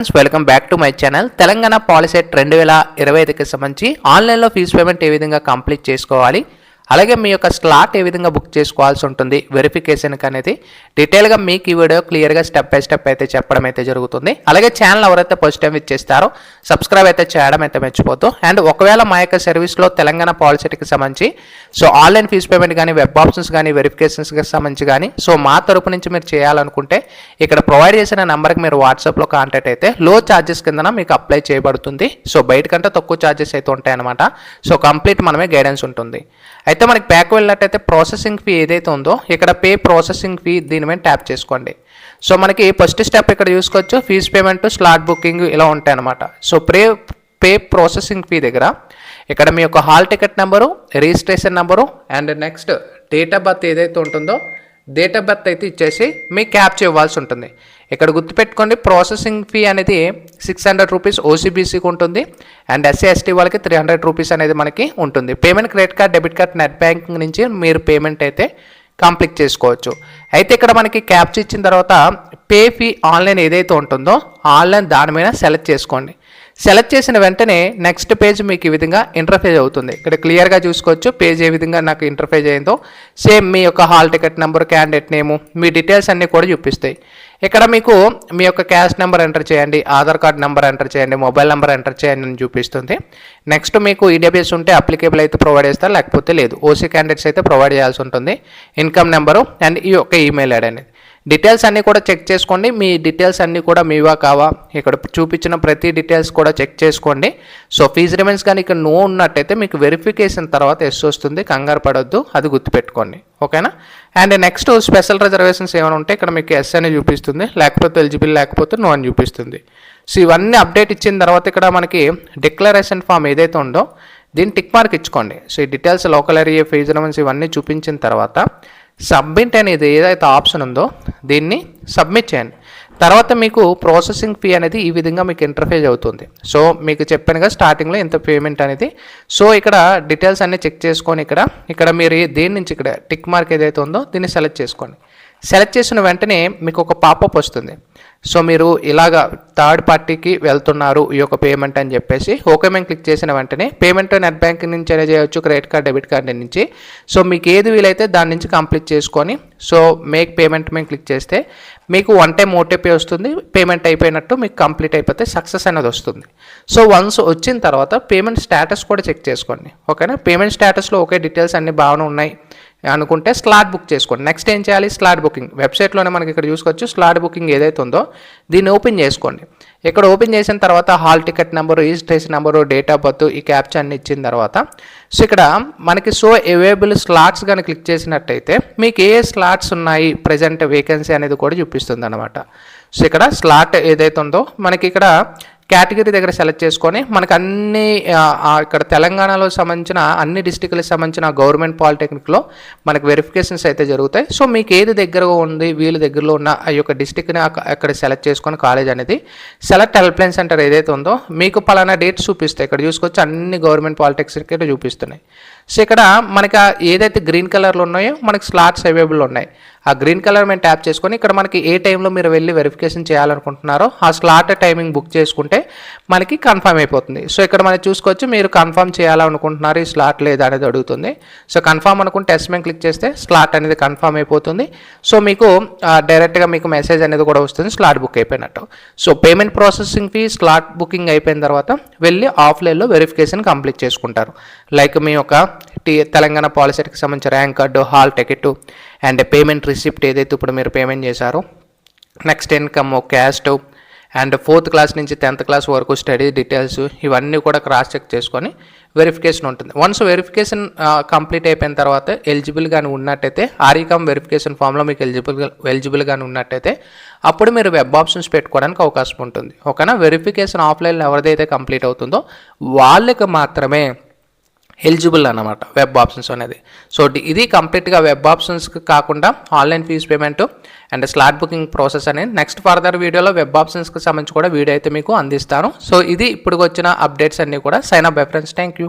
Welcome back to my channel. Telangana POLYCET 2025కి సంబంధించి ఆన్లైన్లో ఫీజు పేమెంట్ ఏ విధంగా కంప్లీట్ చేసుకోవాలి, అలాగే మీ యొక్క స్లాట్ ఏ విధంగా బుక్ చేసుకోవాల్సి ఉంటుంది వెరిఫికేషన్కి అనేది డీటెయిల్గా మీకు ఈ వీడియో క్లియర్గా స్టెప్ బై స్టెప్ అయితే చెప్పడం అయితే జరుగుతుంది. అలాగే ఛానల్ ఎవరైతే ఫస్ట్ టైం ఇచ్చేస్తారో సబ్స్క్రైబ్ అయితే చేయడం అయితే మర్చిపోతూ. అండ్ ఒకవేళ మా యొక్క సర్వీస్లో తెలంగాణ పాలిసెట్కి సంబంధించి ఆన్లైన్ ఫీజు పేమెంట్ కానీ, వెబ్ ఆప్షన్స్ కానీ, వెరిఫికేషన్స్కి సంబంధించి కానీ మా తరపు నుంచి మీరు చేయాలనుకుంటే ఇక్కడ ప్రొవైడ్ చేసిన నెంబర్కి మీరు వాట్సాప్లో కాంటాక్ట్ అయితే లో ఛార్జెస్ కింద మీకు అప్లై చేయబడుతుంది. బయట కంటే తక్కువ ఛార్జెస్ అయితే ఉంటాయన్నమాట. కంప్లీట్ మనమే గైడెన్స్ ఉంటుంది. అయితే మనకి బ్యాక్ వెళ్ళినట్టయితే ప్రాసెసింగ్ ఫీ ఏదైతే ఉందో ఇక్కడ పే ప్రాసెసింగ్ ఫీ దీని మీద ట్యాప్ చేసుకోండి. మనకి ఫస్ట్ స్టెప్ ఇక్కడ చూసుకోవచ్చు, ఫీజ్ పేమెంట్, స్లాట్ బుకింగ్ ఇలా ఉంటాయి అనమాట. పే ప్రాసెసింగ్ ఫీ దగ్గర ఇక్కడ మీ యొక్క hall ticket number, registration number and next date of birth ఏదైతే ఉంటుందో డేట్ ఆఫ్ బర్త్ అయితే ఇచ్చేసి మీకు క్యాప్చర్ ఇవ్వాల్సి ఉంటుంది. ఇక్కడ గుర్తుపెట్టుకోండి, ప్రాసెసింగ్ ఫీ అనేది 600 రూపీస్ ఓసీబీసీకి ఉంటుంది అండ్ ఎస్సీ ఎస్టీ వాళ్ళకి 300 రూపీస్ అనేది మనకి ఉంటుంది. Payment credit card, debit card, net banking నుంచి మీరు పేమెంట్ అయితే కంప్లీట్ చేసుకోవచ్చు. అయితే ఇక్కడ మనకి క్యాప్చర్ ఇచ్చిన తర్వాత పే ఫీ ఆన్లైన్ ఏదైతే ఉంటుందో ఆన్లైన్ దాని మీద సెలెక్ట్ చేసుకోండి. సెలెక్ట్ చేసిన వెంటనే నెక్స్ట్ పేజ్ మీకు ఈ విధంగా ఇంటర్ఫేజ్ అవుతుంది. ఇక్కడ క్లియర్గా చూసుకోవచ్చు పేజ్ ఏ విధంగా నాకు ఇంటర్ఫేజ్ అయిందో. సేమ్ మీ యొక్క hall ticket number, candidate name, మీ డీటెయిల్స్ అన్నీ కూడా చూపిస్తాయి. ఇక్కడ మీకు మీ యొక్క క్యాష్ నెంబర్ ఎంటర్ చేయండి, ఆధార్ కార్డ్ నెంబర్ ఎంటర్ చేయండి, మొబైల్ నెంబర్ ఎంటర్ చేయండి అని చూపిస్తుంది. నెక్స్ట్ మీకు ఈడబ్ల్యూఎస్ ఉంటే అప్లికేబుల్ అయితే ప్రొవైడ్ చేస్తారు, లేకపోతే లేదు. ఓసీ క్యాండిడేట్స్ అయితే ప్రొవైడ్ చేయాల్సి ఉంటుంది. ఇన్కమ్ నెంబరు అండ్ ఈ యొక్క ఈమెయిల్ ఐడి అనేది డీటెయిల్స్ అన్నీ కూడా చెక్ చేసుకోండి. మీ డీటెయిల్స్ అన్నీ కూడా మీవా కావా ఇక్కడ చూపించిన ప్రతి డీటెయిల్స్ కూడా చెక్ చేసుకోండి. ఫీజు రిమైన్స్ కానీ ఇక్కడ నో ఉన్నట్టయితే మీకు వెరిఫికేషన్ తర్వాత ఎస్ వస్తుంది, కంగారు పడొద్దు, అది గుర్తుపెట్టుకోండి. ఓకేనా. అండ్ నెక్స్ట్ స్పెషల్ రిజర్వేషన్స్ ఏమైనా ఉంటే ఇక్కడ మీకు ఎస్ అని చూపిస్తుంది, లేకపోతే ఎలిజిబుల్, లేకపోతే నో అని చూపిస్తుంది. ఇవన్నీ అప్డేట్ ఇచ్చిన తర్వాత ఇక్కడ మనకి డిక్లరేషన్ ఫామ్ ఏదైతే ఉందో దీన్ని టిక్ మార్క్ ఇచ్చుకోండి. ఈ details local area, fee remains ఇవన్నీ చూపించిన తర్వాత సబ్మిట్ అనేది ఏదైతే ఆప్షన్ ఉందో దీన్ని సబ్మిట్ చేయండి. తర్వాత మీకు ప్రాసెసింగ్ ఫీ అనేది ఈ విధంగా మీకు ఇంటర్ఫేస్ అవుతుంది. మీకు చెప్పానుగా స్టార్టింగ్లో ఎంత పేమెంట్ అనేది. ఇక్కడ డీటెయిల్స్ అన్నీ చెక్ చేసుకొని ఇక్కడ మీరు దేని నుంచి ఇక్కడ టిక్ మార్క్ ఏదైతే ఉందో దీన్ని సెలెక్ట్ చేసుకోండి. సెలెక్ట్ చేసిన వెంటనే మీకు ఒక పాపప్ వస్తుంది. మీరు ఇలాగా థర్డ్ పార్టీకి వెళ్తున్నారు ఈ యొక్క పేమెంట్ అని చెప్పేసి ఓకే మేము క్లిక్ చేసిన వెంటనే పేమెంట్ నెట్ బ్యాంకింగ్ నుంచి అయినా చేయవచ్చు, క్రెడిట్ కార్డ్, డెబిట్ కార్డ్ నుంచి. మీకు ఏది వీలైతే దాని నుంచి కంప్లీట్ చేసుకొని మేక్ పేమెంట్ మేము క్లిక్ చేస్తే మీకు వన్ టైం ఓటీపీ వస్తుంది. పేమెంట్ అయిపోయినట్టు మీకు కంప్లీట్ అయిపోతే సక్సెస్ అనేది వస్తుంది. వన్స్ వచ్చిన తర్వాత పేమెంట్ స్టేటస్ కూడా చెక్ చేసుకోండి. ఓకేనా. పేమెంట్ స్టేటస్లో ఓకే డీటెయిల్స్ అన్నీ బాగానే ఉన్నాయి అనుకుంటే స్లాట్ బుక్ చేసుకోండి. నెక్స్ట్ ఏం చేయాలి, స్లాట్ బుకింగ్ వెబ్సైట్లోనే మనకి ఇక్కడ చూసుకోవచ్చు. స్లాట్ బుకింగ్ ఏదైతే ఉందో దీన్ని ఓపెన్ చేసుకోండి. ఇక్కడ ఓపెన్ చేసిన తర్వాత hall ticket number, registration number, date of birth, ఈ క్యాప్చర్ అన్ని ఇచ్చిన తర్వాత ఇక్కడ మనకి అవైలబుల్ స్లాట్స్ కానీ క్లిక్ చేసినట్టయితే మీకు ఏ స్లాట్స్ ఉన్నాయి, ప్రజెంట్ వేకెన్సీ అనేది కూడా చూపిస్తుంది అనమాట. ఇక్కడ స్లాట్ ఏదైతే ఉందో మనకి ఇక్కడ కేటగిరీ దగ్గర సెలెక్ట్ చేసుకొని మనకు అన్ని ఇక్కడ తెలంగాణలో సంబంధించిన అన్ని డిస్టిక్లకు సంబంధించిన గవర్నమెంట్ పాలిటెక్నిక్లో మనకు వెరిఫికేషన్స్ అయితే జరుగుతాయి. మీకు ఏది దగ్గరగా ఉంది, వీళ్ళ దగ్గరలో ఉన్న ఆ యొక్క డిస్టిక్ని అక్కడ సెలెక్ట్ చేసుకొని కాలేజ్ అనేది సెలెక్ట్ హెల్ప్ లైన్ సెంటర్ ఏదైతే ఉందో మీకు పలానా డేట్ చూపిస్తాయి. ఇక్కడ చూసుకొచ్చి అన్ని గవర్నమెంట్ పాలిటెక్నిక్స్ అయితే చూపిస్తున్నాయి. ఇక్కడ మనకి ఏదైతే గ్రీన్ కలర్లో ఉన్నాయో మనకి స్లాట్స్ అవైలబుల్ ఉన్నాయి. ఆ గ్రీన్ కలర్ మేము ట్యాప్ చేసుకొని ఇక్కడ మనకి ఏ టైంలో మీరు వెళ్ళి వెరిఫికేషన్ చేయాలనుకుంటున్నారో ఆ స్లాట్ టైమింగ్ బుక్ చేసుకుంటే మనకి కన్ఫర్మ్ అయిపోతుంది. ఇక్కడ మనం చూసుకోవచ్చు మీరు కన్ఫర్మ్ చేయాలనుకుంటున్నారు, ఈ స్లాట్ లేదా అనేది అడుగుతుంది. కన్ఫర్మ్ అనుకుంటే ఎస్ మేము క్లిక్ చేస్తే స్లాట్ అనేది కన్ఫర్మ్ అయిపోతుంది. మీకు డైరెక్ట్గా మీకు మెసేజ్ అనేది కూడా వస్తుంది స్లాట్ బుక్ అయిపోయినట్టు. Payment processing fee, slot booking అయిపోయిన తర్వాత వెళ్ళి ఆఫ్లైన్లో వెరిఫికేషన్ కంప్లీట్ చేసుకుంటారు. లైక్ మీ యొక్క తెలంగాణ పాలిసెట్కి సంబంధించిన rank card, hall ticket and payment receipt ఏదైతే ఇప్పుడు మీరు పేమెంట్ చేశారో, next income, caste and 4th class నుంచి 10th క్లాస్ వరకు స్టడీ డీటెయిల్స్ ఇవన్నీ కూడా క్రాస్ చెక్ చేసుకొని వెరిఫికేషన్ ఉంటుంది. వన్స్ వెరిఫికేషన్ కంప్లీట్ అయిపోయిన తర్వాత ఎలిజిబుల్ కానీ ఉన్నట్టయితే ఆర్ఈకామ్ వెరిఫికేషన్ ఫామ్లో మీకు ఎలిజిబుల్ కానీ ఉన్నట్టయితే అప్పుడు మీరు వెబ్ ఆప్షన్స్ పెట్టుకోవడానికి అవకాశం ఉంటుంది. ఓకేనా. వెరిఫికేషన్ ఆఫ్లైన్లో ఎవరిదైతే కంప్లీట్ అవుతుందో వాళ్ళకి మాత్రమే ఎలిజిబుల్ అన్నమాట వెబ్ ఆప్షన్స్ అనేది. ఇది కంప్లీట్గా వెబ్ ఆప్షన్స్కి కాకుండా online fee payment and slot booking process అనేది నెక్స్ట్ ఫర్దర్ వీడియోలో వెబ్ ఆప్షన్స్కి సంబంధించి కూడా వీడియో అయితే మీకు అందిస్తాను. ఇది ఇప్పుడు వచ్చిన అప్డేట్స్ అన్నీ కూడా sign up bye friends. Thank you.